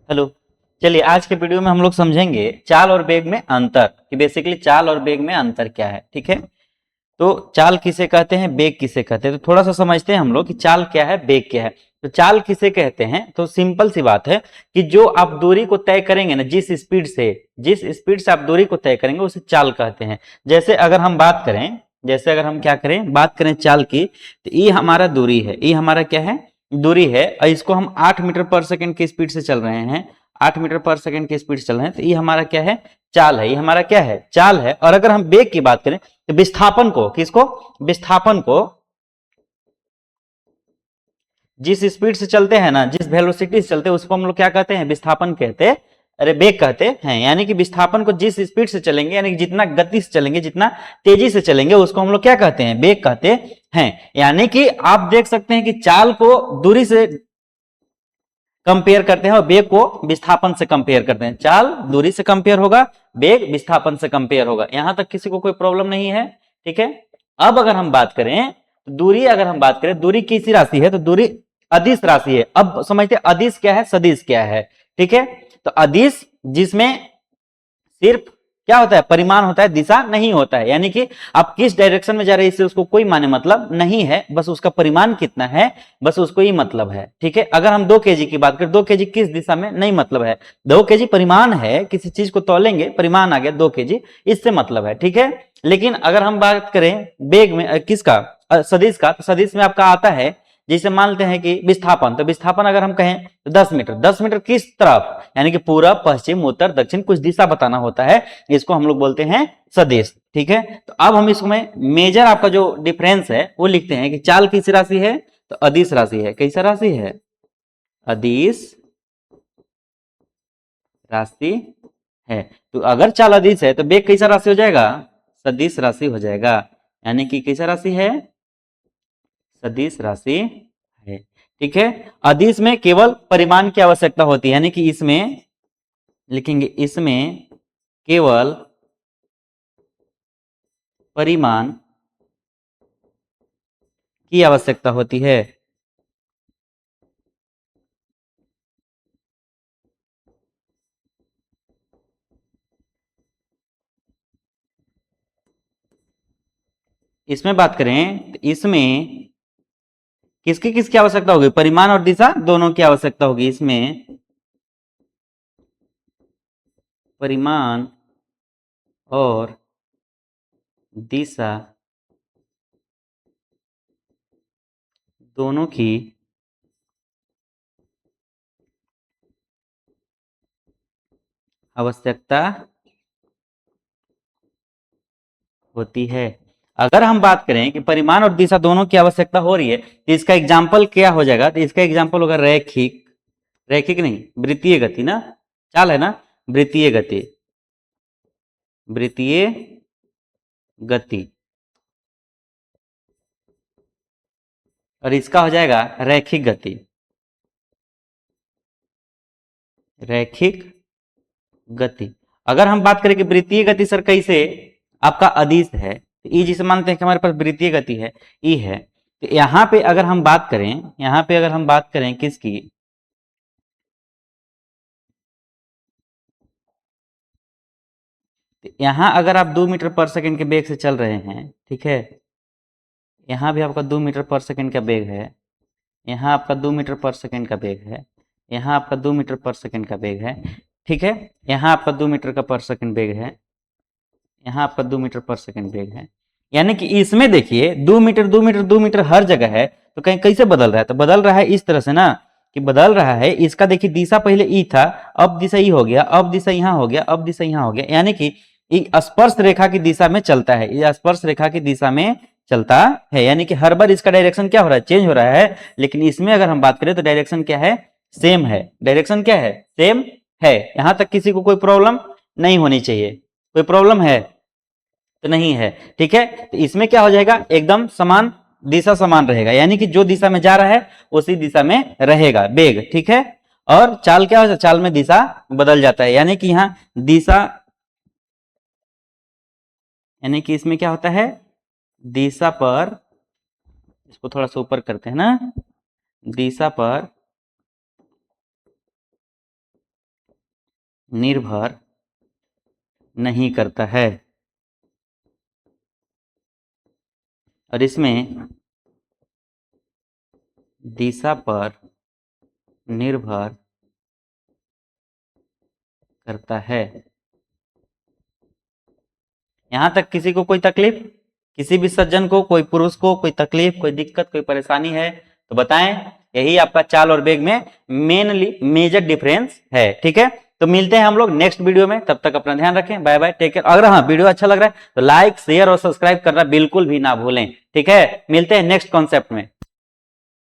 Hello. चलिए आज के वीडियो में हम लोग समझेंगे चाल और वेग में अंतर कि बेसिकली चाल और वेग में अंतर क्या है। ठीक है, तो चाल किसे कहते हैं, वेग किसे कहते हैं, तो थोड़ा सा समझते हैं हम लोग कि चाल क्या है, वेग क्या है। तो चाल किसे कहते हैं, तो सिंपल सी बात है कि जो आप दूरी को तय करेंगे ना, जिस स्पीड से आप दूरी को तय करेंगे उसे चाल कहते हैं। जैसे अगर हम बात करें, जैसे अगर हम क्या करें, बात करें चाल की, तो ये हमारा दूरी है, ये हमारा क्या है, दूरी है, और इसको हम 8 मीटर पर सेकंड की स्पीड से चल रहे हैं, 8 मीटर पर सेकंड की स्पीड से चल रहे हैं, तो ये हमारा क्या है, चाल है, ये हमारा क्या है, चाल है। और अगर हम वेग की बात करें तो विस्थापन को, किसको, विस्थापन को, जिस स्पीड से चलते हैं ना, जिस वेलोसिटी से चलते हैं उसको हम लोग क्या कहते हैं, विस्थापन कहते हैं, अरे वेग कहते हैं। यानी कि विस्थापन को जिस स्पीड से चलेंगे, यानी कि जितना गति से चलेंगे, जितना तेजी से चलेंगे, उसको हम लोग क्या कहते हैं, वेग कहते हैं। यानी कि आप देख सकते हैं कि चाल को दूरी से कंपेयर करते हैं और वेग को विस्थापन से कंपेयर करते हैं। चाल दूरी से कंपेयर होगा, वेग विस्थापन से कंपेयर होगा। यहां तक किसी को कोई प्रॉब्लम नहीं है। ठीक है, अब अगर हम बात करें दूरी, अगर हम बात करें दूरी किसी राशि है, तो दूरी अदिश राशि है। अब समझते हैं अदिश क्या है, सदिश क्या है। ठीक है, तो अदिश जिसमें सिर्फ क्या होता है, परिमाण होता है, दिशा नहीं होता है। यानी कि आप किस डायरेक्शन में जा रहे हैं इससे उसको कोई माने मतलब नहीं है, बस उसका परिमाण कितना है, बस उसको ही मतलब है। ठीक है, अगर हम 2 kg की बात करें, 2 kg किस दिशा में, नहीं मतलब है। 2 kg परिमाण है, किसी चीज को तोलेंगे, परिमाण आ गया 2 kg, इससे मतलब है। ठीक है, लेकिन अगर हम बात करें वेग में, किसका, सदिश का, तो सदिश में आपका आता है, जैसे मान लेते हैं कि विस्थापन, तो विस्थापन अगर हम कहें तो 10 मीटर, 10 मीटर किस तरफ, यानी कि पूरब पश्चिम उत्तर दक्षिण कुछ दिशा बताना होता है, इसको हम लोग बोलते हैं सदिश। ठीक है, तो अब हम इसमें मेजर आपका जो डिफरेंस है वो लिखते हैं कि चाल किस राशि है, तो अदिश राशि है। कैसा राशि है, अदिश राशि है। तो अगर चाल अदिश है तो वेग कैसा राशि हो जाएगा, सदिश राशि हो जाएगा। यानी कि कैसा राशि है, सदिश राशि है। ठीक है, अदिश में केवल परिमाण की आवश्यकता होती है, यानी कि इसमें लिखेंगे, इसमें केवल परिमाण की आवश्यकता होती है। इसमें बात करें तो इसमें किसकी किसकी आवश्यकता होगी, परिमाण और दिशा दोनों की आवश्यकता होगी। इसमें परिमाण और दिशा दोनों की आवश्यकता होती है। अगर हम बात करें कि परिमाण और दिशा दोनों की आवश्यकता हो रही है, तो इसका एग्जाम्पल क्या हो जाएगा, तो इसका एग्जाम्पल होगा रैखिक, रैखिक नहीं, वृत्तीय गति ना, चाल है ना, वृत्तीय गति, वृत्तीय गति, और इसका हो जाएगा रैखिक गति, रैखिक गति। अगर हम बात करें कि वृत्तीय गति सर कैसे, आपका अदिश है, तो ई जिसे मानते हैं कि हमारे पास वृत्तीय गति है, ई है, तो यहां पे अगर हम बात करें, यहां पे अगर हम बात करें किसकी, तो यहां अगर आप 2 मीटर पर सेकंड के वेग से चल रहे हैं, ठीक है, यहाँ भी आपका 2 मीटर पर सेकंड का वेग है, यहाँ आपका 2 मीटर पर सेकंड का वेग है, यहाँ आपका 2 मीटर पर सेकंड का वेग है। ठीक है, यहाँ आपका 2 मीटर का पर सेकंड वेग है, यहाँ आपका 2 मीटर पर सेकंड वेग है। यानी कि इसमें देखिए 2 मीटर 2 मीटर 2 मीटर हर जगह है, तो कहीं कैसे बदल रहा है, तो बदल रहा है इस तरह से ना, कि बदल रहा है, इसका देखिए दिशा पहले ई था, अब दिशा ई हो गया, अब दिशा यहाँ हो गया, अब दिशा यहाँ हो गया। यानी कि स्पर्श रेखा की दिशा में चलता है, ये स्पर्श रेखा की दिशा में चलता है। यानी कि हर बार इसका डायरेक्शन क्या हो रहा है, चेंज हो रहा है। लेकिन इसमें अगर हम बात करें तो डायरेक्शन क्या है, सेम है, डायरेक्शन क्या है, सेम है। यहां तक किसी को कोई प्रॉब्लम नहीं होनी चाहिए, कोई प्रॉब्लम है तो नहीं है। ठीक है, तो इसमें क्या हो जाएगा, एकदम समान, दिशा समान रहेगा, यानी कि जो दिशा में जा रहा है उसी दिशा में रहेगा वेग। ठीक है, और चाल क्या होता है, चाल में दिशा बदल जाता है, यानी कि यहाँ दिशा, यानी कि इसमें क्या होता है, दिशा पर, इसको थोड़ा सा ऊपर करते हैं ना, दिशा पर निर्भर नहीं करता है। और इसमें दिशा पर निर्भर करता है। यहां तक किसी को कोई तकलीफ, किसी भी सज्जन को, कोई पुरुष को कोई तकलीफ, कोई दिक्कत, कोई परेशानी है तो बताएं। यही आपका चाल और वेग में मेनली मेजर डिफरेंस है। ठीक है, तो मिलते हैं हम लोग नेक्स्ट वीडियो में। तब तक अपना ध्यान रखें, बाय बाय, टेक केयर। अगर हाँ वीडियो अच्छा लग रहा है तो लाइक शेयर और सब्सक्राइब करना बिल्कुल भी ना भूलें। ठीक है, मिलते हैं नेक्स्ट कॉन्सेप्ट में।